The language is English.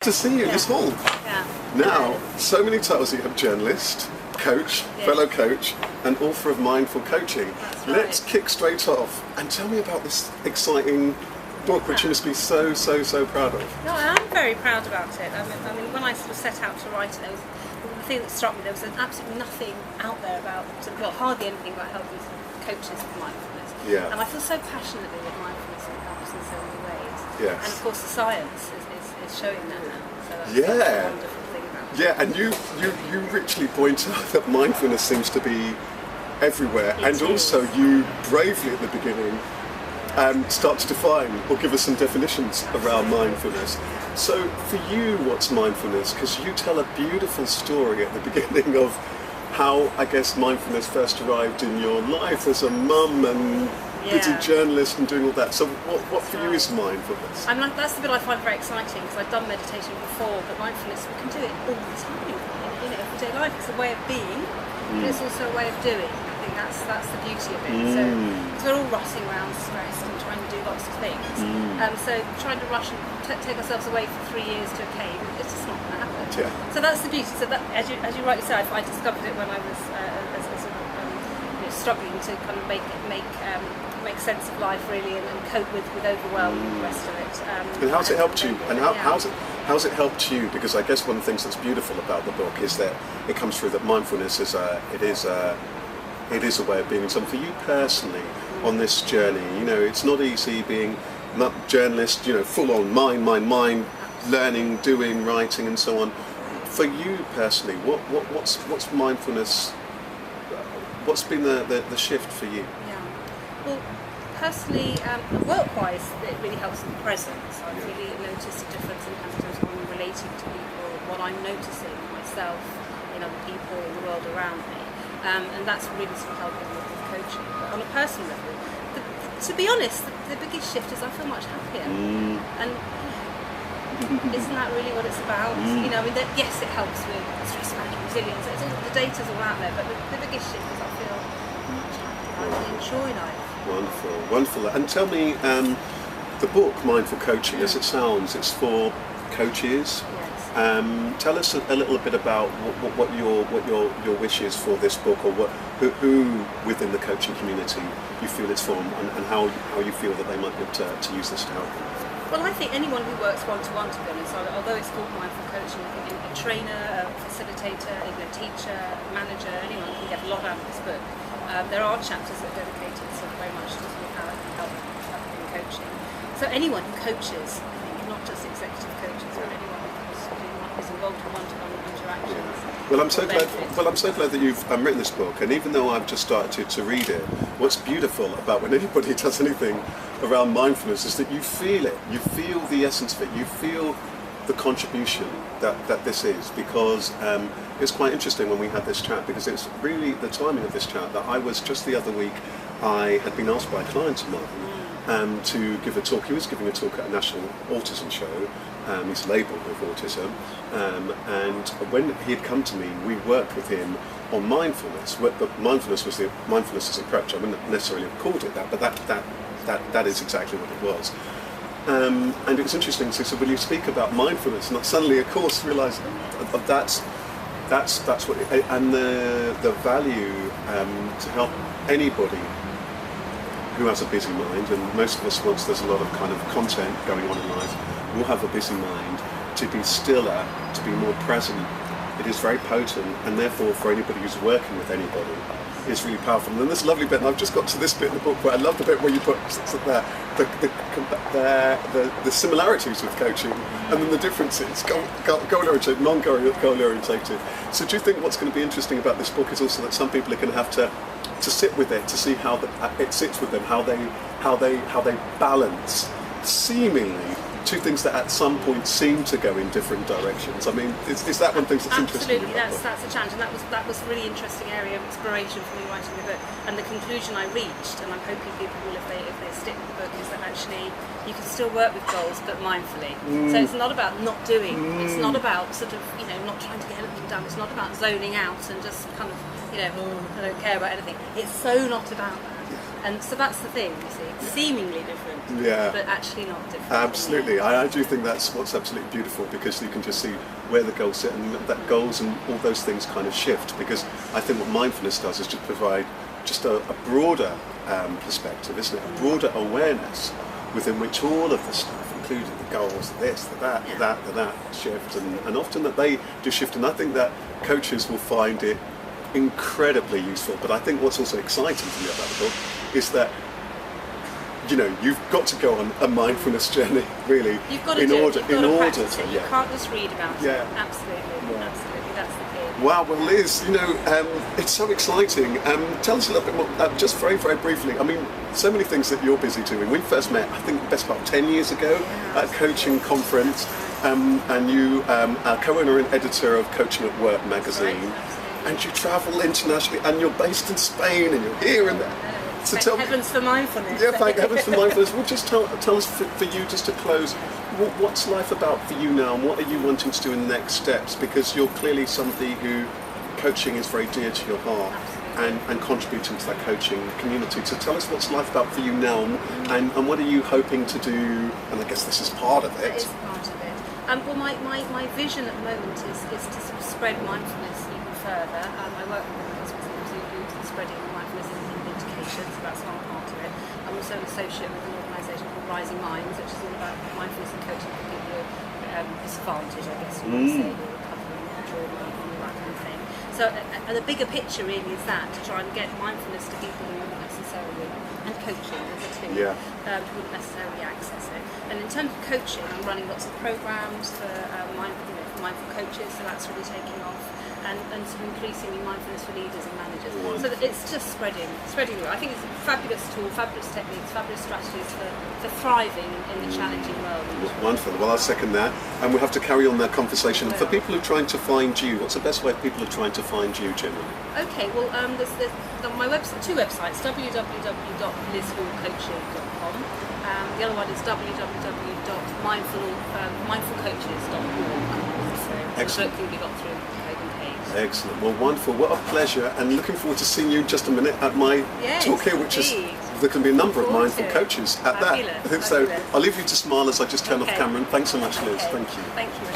To see you in this hall. Yeah. Now, so many titles. You have journalist, coach, fellow coach, and author of Mindful Coaching. That's Let's right. kick straight off and tell me about this exciting book, which you must be so proud of. No, I'm very proud about it. I mean, when I sort of set out to write it, the thing that struck me, there was absolutely nothing out there about, well, hardly anything about helping coaches with mindfulness. Yeah. And I feel so passionately that mindfulness helps in so many ways. Yes. And of course, the science is showing that now. So that's Yeah. a wonderful thing about it. Yeah, and you richly point out that mindfulness seems to be everywhere, It and is. also you bravely at the beginning start to define or give us some definitions around mindfulness. So for you, what's mindfulness? Because you tell a beautiful story at the beginning of how, I guess, mindfulness first arrived in your life as a mum and busy Yeah. journalist and doing all that. So what for you is mindfulness? I'm like, that's the bit I find very exciting, because I've done meditation before, but mindfulness, we can do it all the time in everyday life. It's a way of being, but it's also a way of doing. I think that's the beauty of it. So, because we're all rushing around stressed and trying to do lots of things. So trying to rush and take ourselves away for 3 years to a cave, it's just not going to happen. Yeah. So that's the beauty. So that, as you rightly said, I discovered it when I was struggling to kind of make sense of life, really, and cope with overwhelm and the rest of it. And how's it helped you? And yeah. how's it helped you? Because I guess one of the things that's beautiful about the book is that it comes through that mindfulness is a way of being. And so for you personally, on this journey, you know, it's not easy being a journalist, you know, full on mind, learning, doing, writing, and so on. For you personally, what's mindfulness? What's been the shift for you? Yeah. Well, personally, work-wise, it really helps in the present. So I've really noticed a difference in how I'm relating to people, what I'm noticing myself in other people in the world around me, and that's really sort of helping with coaching. But on a personal level, to be honest, the biggest shift is I feel much happier, and isn't that really what it's about? You know, I mean, yes, it helps with stress management, resilience. The data's all out there, but the biggest shift is I feel much happier. I really enjoy life. Wonderful. And tell me, the book Mindful Coaching, as it sounds, it's for coaches. Yes. Tell us a little bit about what your wish is for this book, or who within the coaching community you feel it's for, and how you feel that they might be able to use this to help them. Well, I think anyone who works one-to-one, to be honest, although it's called Mindful Coaching, I think a trainer, a facilitator, even a teacher, manager, anyone can get a lot out of this book. There are chapters that are dedicated sort of very much to how it can help in coaching. So anyone who coaches, I think, not just executive coaches, but anyone who's involved in one-to-one interactions. Well, I'm so glad that you've written this book, and even though I've just started to read it, what's beautiful about when anybody does anything around mindfulness is that you feel it. You feel the essence of it. You feel the contribution that this is, because it's quite interesting when we had this chat, because it's really the timing of this chat that I was just the other week, I had been asked by a client of mine to give a talk. He was giving a talk at a national autism show. He's labelled with autism, and when he had come to me, we worked with him on mindfulness. But mindfulness was the mindfulness as approach. I wouldn't necessarily have called it that, but that is exactly what it was. And it was interesting. So when you speak about mindfulness, and I suddenly, of course, realised that's what it, and the value to help anybody who has a busy mind, and most of us, once there's a lot of kind of content going on in life, will have a busy mind, to be stiller, to be more present. It is very potent, and therefore for anybody who's working with anybody, it's really powerful. And then this lovely bit, and I've just got to this bit in the book where I love the bit where you put the similarities with coaching, and then the differences, goal-oriented, non-goal-oriented. So do you think what's going to be interesting about this book is also that some people are going to have to sit with it, to see how it sits with them, how they balance seemingly two things that at some point seem to go in different directions. I mean, is that one thing that's interesting? Absolutely, that's a challenge, and that was a really interesting area of exploration for me writing the book. And the conclusion I reached, and I'm hoping people will, if they stick with the book, is that actually you can still work with goals, but mindfully. So it's not about not doing. It's not about sort of, you know, not trying to get anything done. It's not about zoning out and just kind of, you know, I don't care about anything. It's so not about that. And so that's the thing, you see, seemingly different, but actually not different. Absolutely, I do think that's what's absolutely beautiful, because you can just see where the goals sit, and that goals and all those things kind of shift, because I think what mindfulness does is just provide just a broader perspective, isn't it? A broader awareness within which all of the stuff, including the goals, this, the that, shift, and often that they do shift, and I think that coaches will find it incredibly useful. But I think what's also exciting to me about the book is that, you know, you've got to go on a mindfulness journey, really. You've got to in order to you can't just read about it. Absolutely, that's the key. Wow, well, Liz, you know, it's so exciting. Tell us a little bit more, just very, very briefly. I mean, so many things that you're busy doing. We first met, I think, best part 10 years ago at a coaching conference, and you are co-owner and editor of Coaching at Work magazine, and you travel internationally, and you're based in Spain, and you're here and there. So thank heavens for mindfulness. Yeah, thank heavens for mindfulness. Well, just tell us for you, just to close, what's life about for you now, and what are you wanting to do in the next steps? Because you're clearly somebody who coaching is very dear to your heart, and contributing to that coaching community. So tell us what's life about for you now, and what are you hoping to do? And I guess this is part of it. It is part of it. Well, my vision at the moment is to sort of spread mindfulness even further. I work with organisations who spreading mindfulness in education, so that's one part of it. I'm also an associate with an organisation called Rising Minds, which is all about mindfulness and coaching for people who are disadvantaged, I guess you might say, who are recovering from trauma and all that kind of thing. So the bigger picture really is that, to try and get mindfulness to people who wouldn't necessarily, and coaching as a tool, who wouldn't necessarily access it. And in terms of coaching, I'm running lots of programs for mindful coaches, so that's really taking off, and sort of increasingly mindfulness for leaders and managers. So that it's just spreading. I think it's a fabulous tool, fabulous techniques, fabulous strategies for thriving in the challenging world. Wonderful. Well, I'll second that, and we'll have to carry on that conversation. And for people who are trying to find you, what's the best way people are trying to find you generally? Okay, well, there's my website, two websites, www.lizhallcoaching.com. The other one is www.mindfulcoaches.org. Excellent. So hopefully we got through the page. Excellent. Well, wonderful. What a pleasure, and looking forward to seeing you in just a minute at my talk here, which is, there can be a number of mindful coaches at that. So I'll leave you to smile as I just turn off camera, and thanks so much, Liz. Thank you. Thank you.